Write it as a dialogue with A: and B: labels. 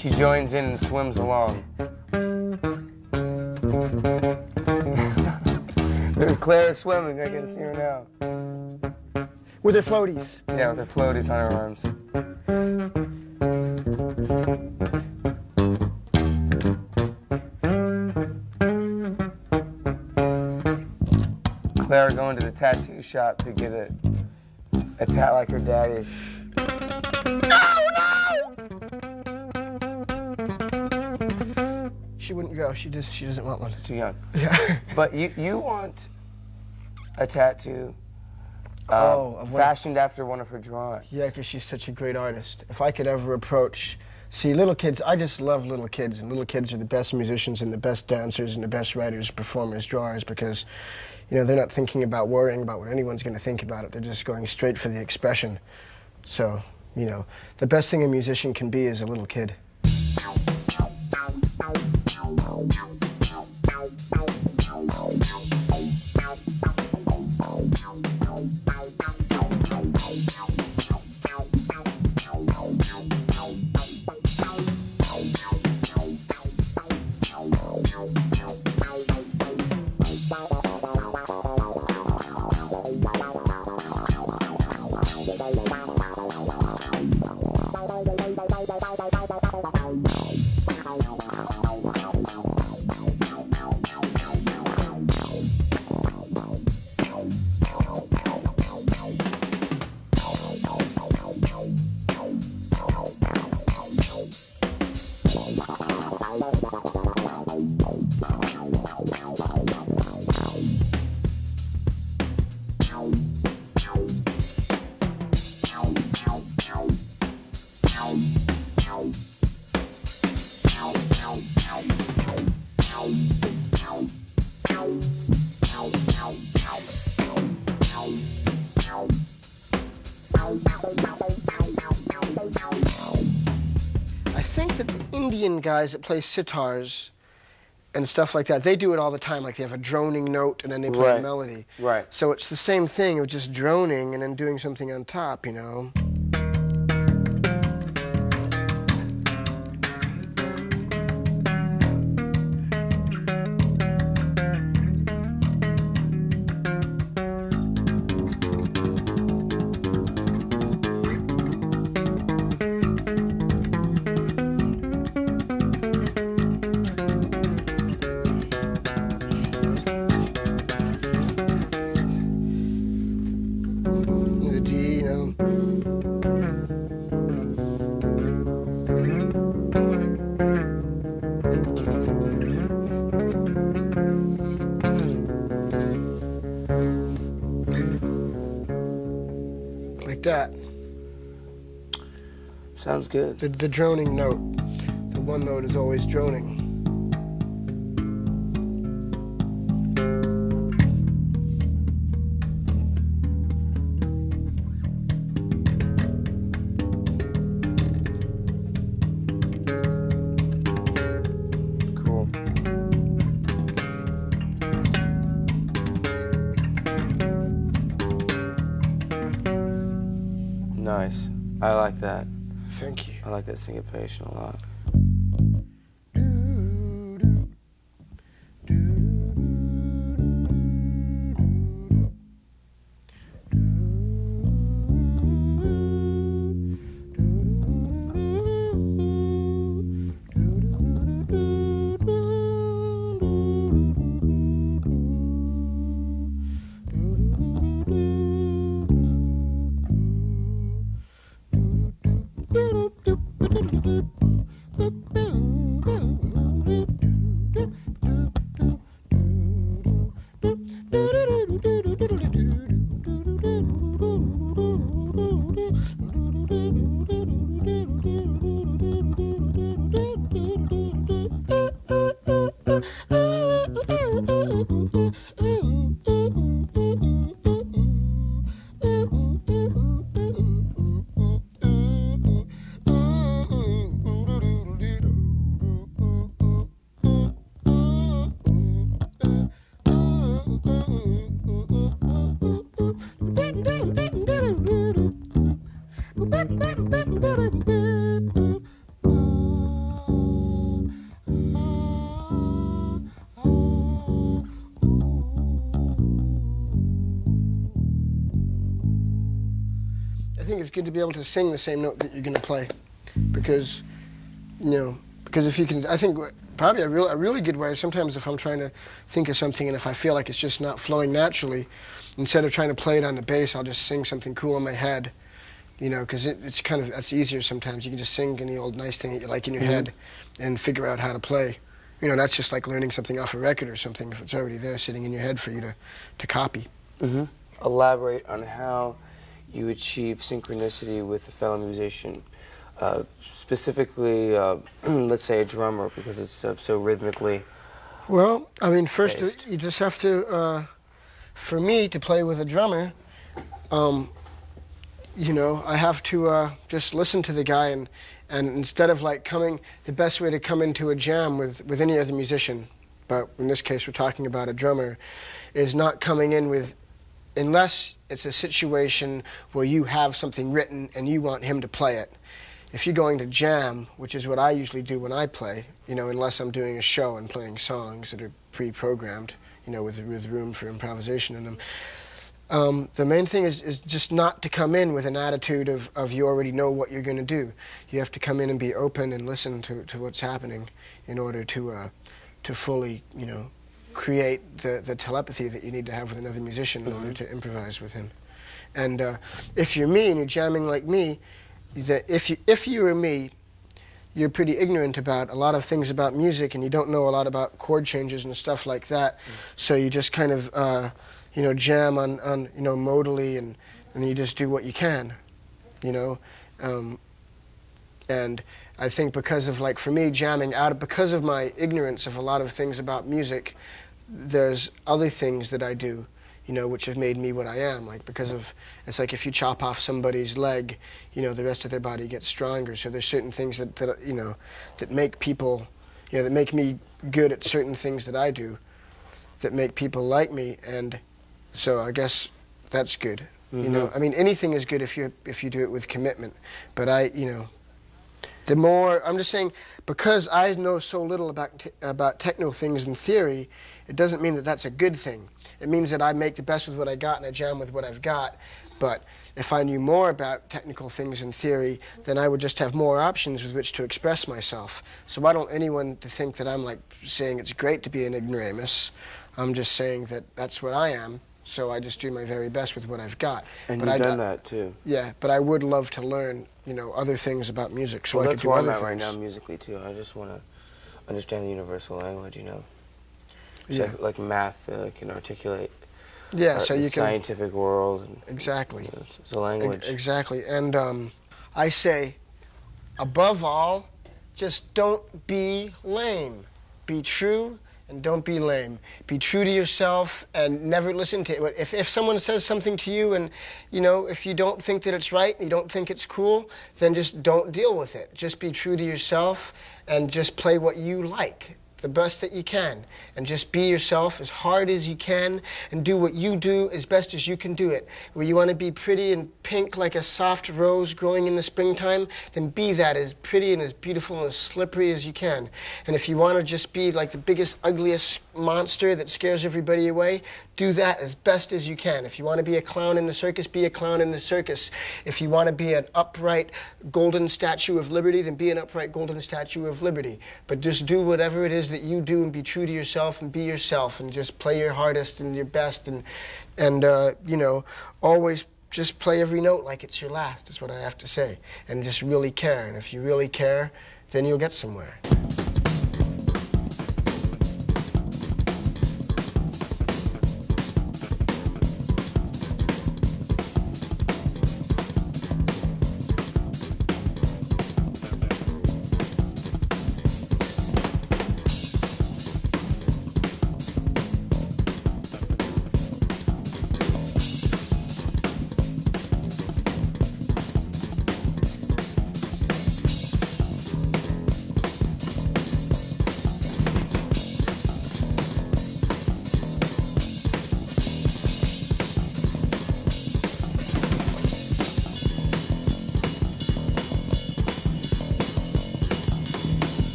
A: She joins in and swims along. There's Claire swimming. I can see her now.
B: With her floaties.
A: Yeah, with her floaties on her arms. Claire going to the tattoo shop to get a tat like her daddy's.
B: She wouldn't go. She doesn't want one.
A: Too young.
B: Yeah.
A: But you want a tattoo
B: of
A: fashioned after one of her drawings.
B: Yeah, because she's such a great artist. If I could ever approach, see, little kids, I just love little kids, and little kids are the best musicians and the best dancers and the best writers, performers, drawers, because, you know, they're not thinking about worrying about what anyone's going to think about it. They're just going straight for the expression. So, you know, the best thing a musician can be is a little kid. I think that the Indian guys that play sitars and stuff like that, they do it all the time. Like they have a droning note and then they play a melody.
A: Right.
B: So it's the same thing of just droning and then doing something on top, you know? The D, you know? Like that.
A: Sounds good.
B: The droning note. The one note is always droning.
A: Cool. Nice. I like that.
B: Thank you.
A: I like that syncopation a lot.
B: it's good to be able to sing the same note that you're going to play, because, you know, because if you can, I think probably a really good way, sometimes if I'm trying to think of something and if I feel like it's just not flowing naturally, instead of trying to play it on the bass, I'll just sing something cool in my head, you know, because it's kind of, that's easier sometimes. You can just sing any old nice thing that you like in your head and figure out how to play. You know, that's just like learning something off a record or something, if it's already there sitting in your head for you to copy.
A: Elaborate on how you achieve synchronicity with a fellow musician. Specifically, let's say a drummer, because it's so rhythmically
B: Well, I mean, first
A: based.
B: you just have to, for me to play with a drummer, you know, I have to just listen to the guy, and instead of like the best way to come into a jam with any other musician, but in this case we're talking about a drummer, is not coming in with, unless it's a situation where you have something written and you want him to play it. If you're going to jam, which is what I usually do when I play, you know, unless I'm doing a show and playing songs that are pre-programmed, you know, with room for improvisation in them, the main thing is just not to come in with an attitude of you already know what you're going to do. You have to come in and be open and listen to what's happening in order to fully, you know, create the telepathy that you need to have with another musician in order to improvise with him. And if you're me and you're jamming like me, if you were me, you're pretty ignorant about a lot of things about music, and you don't know a lot about chord changes and stuff like that. So you just kind of, you know, jam on you know, modally, and you just do what you can, you know. And I think because of, like, for me, jamming because of my ignorance of a lot of things about music, there's other things that I do, you know, which have made me what I am. Like, because of, it's like if you chop off somebody's leg, you know, the rest of their body gets stronger. So there's certain things that you know, that make people, you know, that make me good at certain things that I do, that make people like me. And so I guess that's good. You know, I mean, anything is good if you do it with commitment. But you know, the more, I'm just saying, because I know so little about techno things in theory, it doesn't mean that that's a good thing. It means that I make the best with what I got and I jam with what I've got. But if I knew more about technical things in theory, then I would just have more options with which to express myself. So I don't want anyone to think that I'm like saying it's great to be an ignoramus. I'm just saying that that's what I am. So I just do my very best with what I've got.
A: And you've done that too.
B: Yeah, but I would love to learn, you know, other things about music, so
A: well,
B: I could do other things.
A: that's where I'm at right now musically too. I just want to understand the universal language, you know. So like math can articulate.
B: Yeah, so you
A: the
B: can.
A: Scientific world. And,
B: exactly.
A: You know, it's a language.
B: Exactly, and I say, above all, just don't be lame. Be true. And don't be lame. Be true to yourself and never listen to it. If someone says something to you and, you know, if you don't think that it's right and you don't think it's cool, then just don't deal with it. Just be true to yourself and just play what you like, the best that you can. And just be yourself as hard as you can and do what you do as best as you can do it. Where you want to be pretty and pink like a soft rose growing in the springtime, then be that, as pretty and as beautiful and as slippery as you can. And if you want to just be like the biggest, ugliest monster that scares everybody away, do that as best as you can. If you want to be a clown in the circus, be a clown in the circus. If you want to be an upright golden statue of liberty, then be an upright golden statue of liberty. But just do whatever it is that you do and be true to yourself and be yourself and just play your hardest and your best and you know, always just play every note like it's your last, is what I have to say. And just really care. And if you really care, then you'll get somewhere.